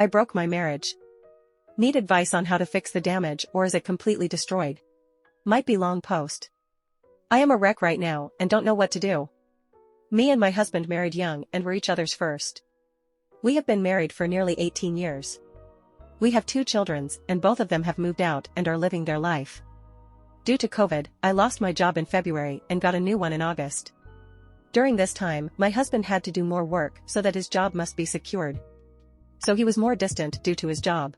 I broke my marriage. Need advice on how to fix the damage, or is it completely destroyed? Might be long post. I am a wreck right now and don't know what to do. Me and my husband married young and were each other's first. We have been married for nearly 18 years. We have 2 children, and both of them have moved out and are living their life. Due to COVID, I lost my job in February and got a new one in August. During this time, my husband had to do more work so that his job must be secured. So he was more distant due to his job.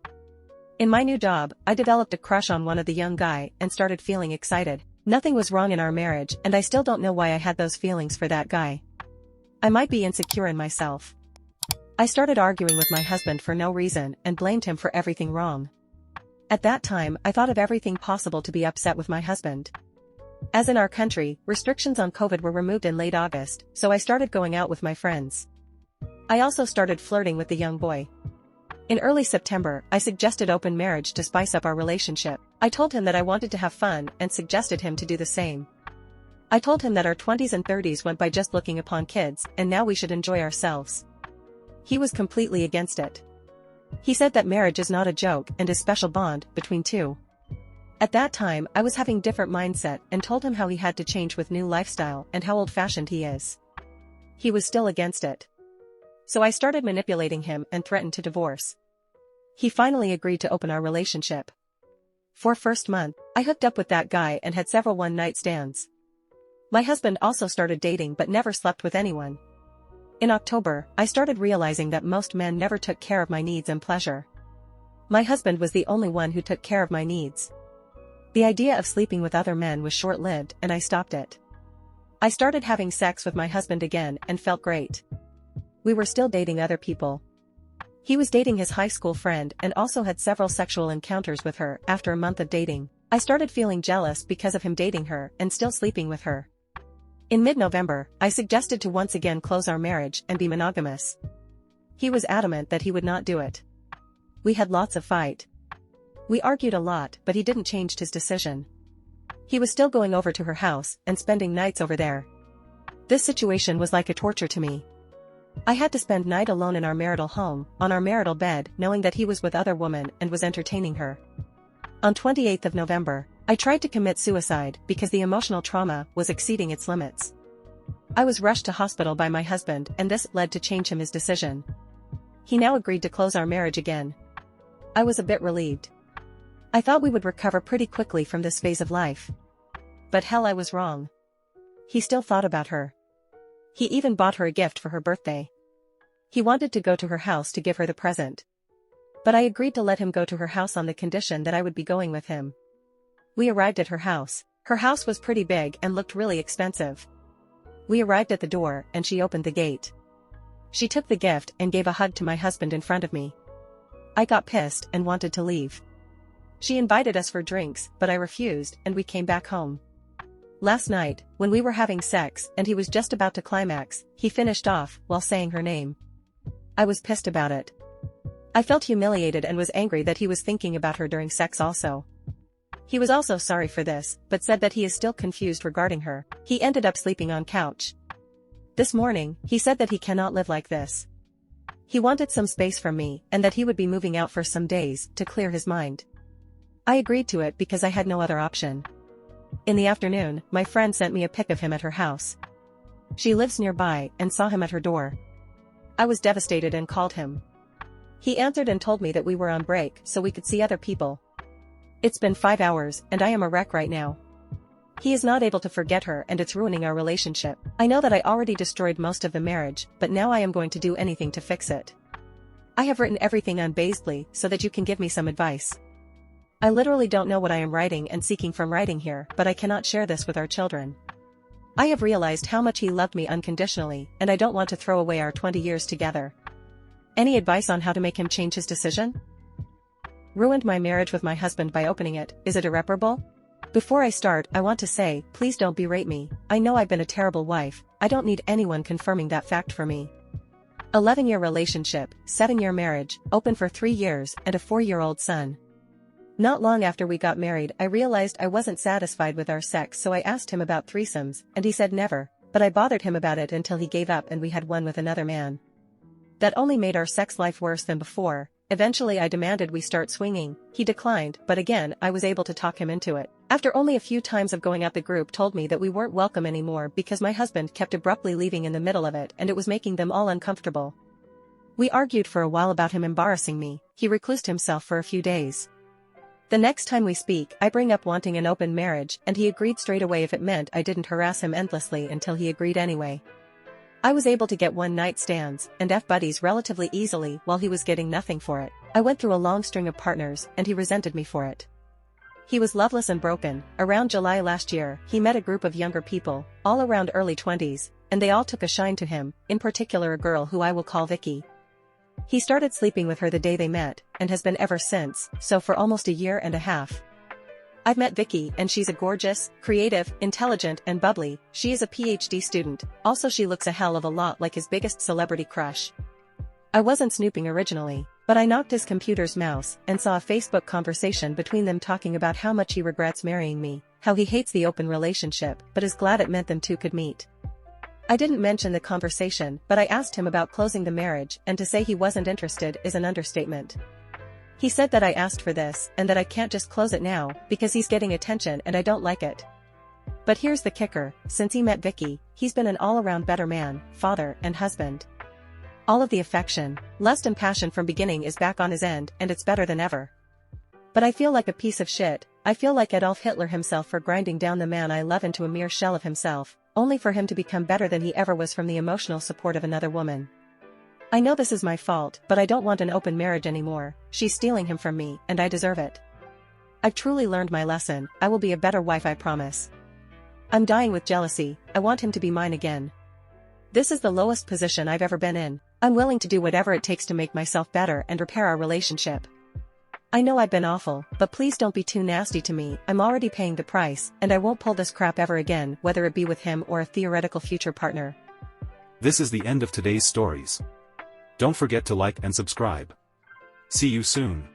In my new job, I developed a crush on one of the young guy and started feeling excited. Nothing was wrong in our marriage, and I still don't know why I had those feelings for that guy. I might be insecure in myself. I started arguing with my husband for no reason and blamed him for everything wrong. At that time, I thought of everything possible to be upset with my husband. As in our country, restrictions on COVID were removed in late August, so I started going out with my friends. I also started flirting with the young boy. In early September, I suggested open marriage to spice up our relationship. I told him that I wanted to have fun and suggested him to do the same. I told him that our 20s and 30s went by just looking upon kids, and now we should enjoy ourselves. He was completely against it. He said that marriage is not a joke and a special bond between two. At that time, I was having different mindset and told him how he had to change with new lifestyle and how old-fashioned he is. He was still against it. So I started manipulating him and threatened to divorce. He finally agreed to open our relationship. For first month, I hooked up with that guy and had several one-night stands. My husband also started dating but never slept with anyone. In October, I started realizing that most men never took care of my needs and pleasure. My husband was the only one who took care of my needs. The idea of sleeping with other men was short-lived and I stopped it. I started having sex with my husband again and felt great. We were still dating other people. He was dating his high school friend and also had several sexual encounters with her. After a month of dating, I started feeling jealous because of him dating her and still sleeping with her. In mid-November, I suggested to once again close our marriage and be monogamous. He was adamant that he would not do it. We had lots of fight. We argued a lot, but he didn't change his decision. He was still going over to her house and spending nights over there. This situation was like a torture to me. I had to spend night alone in our marital home, on our marital bed, knowing that he was with other women and was entertaining her. On 28th of November, I tried to commit suicide because the emotional trauma was exceeding its limits. I was rushed to hospital by my husband and this led to change his decision. He now agreed to close our marriage again. I was a bit relieved. I thought we would recover pretty quickly from this phase of life. But hell, I was wrong. He still thought about her. He even bought her a gift for her birthday. He wanted to go to her house to give her the present. But I agreed to let him go to her house on the condition that I would be going with him. We arrived at her house. Her house was pretty big and looked really expensive. We arrived at the door and she opened the gate. She took the gift and gave a hug to my husband in front of me. I got pissed and wanted to leave. She invited us for drinks, but I refused and we came back home. Last night, when we were having sex and he was just about to climax, he finished off while saying her name. I was pissed about it. I felt humiliated and was angry that he was thinking about her during sex also. He was also sorry for this, but said that he is still confused regarding her. He ended up sleeping on couch. This morning, he said that he cannot live like this. He wanted some space from me and that he would be moving out for some days to clear his mind. I agreed to it because I had no other option. In the afternoon, my friend sent me a pic of him at her house. She lives nearby and saw him at her door. I was devastated and called him. He answered and told me that we were on break so we could see other people. It's been 5 hours and I am a wreck right now. He is not able to forget her and it's ruining our relationship. I know that I already destroyed most of the marriage, but now I am going to do anything to fix it. I have written everything unbasedly so that you can give me some advice. I literally don't know what I am writing and seeking from writing here, but I cannot share this with our children. I have realized how much he loved me unconditionally and I don't want to throw away our 20 years together. Any advice on how to make him change his decision? Ruined my marriage with my husband by opening it. Is it irreparable? Before I start, I want to say, please don't berate me. I know I've been a terrible wife. I don't need anyone confirming that fact for me. 11-year relationship, 7-year marriage, open for 3 years, and a 4-year-old son. Not long after we got married, I realized I wasn't satisfied with our sex, so I asked him about threesomes, and he said never, but I bothered him about it until he gave up and we had one with another man. That only made our sex life worse than before, Eventually I demanded we start swinging. He declined, but again I was able to talk him into it. After only a few times of going out, the group told me that we weren't welcome anymore because my husband kept abruptly leaving in the middle of it and it was making them all uncomfortable. We argued for a while about him embarrassing me. He reclused himself for a few days. The next time we speak, I bring up wanting an open marriage and he agreed straight away if it meant I didn't harass him endlessly until he agreed anyway. I was able to get one-night stands and F-buddies relatively easily while he was getting nothing for it. I went through a long string of partners and he resented me for it. He was loveless and broken. Around July last year, he met a group of younger people, all around early 20s, and they all took a shine to him, in particular a girl who I will call Vicky. He started sleeping with her the day they met, and has been ever since, so for almost a year and a half. I've met Vicky and she's a gorgeous, creative, intelligent and bubbly. She is a PhD student, also she looks a hell of a lot like his biggest celebrity crush. I wasn't snooping originally, but I knocked his computer's mouse and saw a Facebook conversation between them talking about how much he regrets marrying me, how he hates the open relationship but is glad it meant them two could meet. I didn't mention the conversation, but I asked him about closing the marriage, and to say he wasn't interested is an understatement. He said that I asked for this and that I can't just close it now because he's getting attention and I don't like it. But here's the kicker, since he met Vicky, he's been an all-around better man, father and husband. All of the affection, lust and passion from beginning is back on his end and it's better than ever. But I feel like a piece of shit. I feel like Adolf Hitler himself for grinding down the man I love into a mere shell of himself, only for him to become better than he ever was from the emotional support of another woman. I know this is my fault, but I don't want an open marriage anymore. She's stealing him from me, and I deserve it. I've truly learned my lesson. I will be a better wife, I promise. I'm dying with jealousy. I want him to be mine again. This is the lowest position I've ever been in. I'm willing to do whatever it takes to make myself better and repair our relationship. I know I've been awful, but please don't be too nasty to me. I'm already paying the price, and I won't pull this crap ever again, whether it be with him or a theoretical future partner. This is the end of today's stories. Don't forget to like and subscribe. See you soon.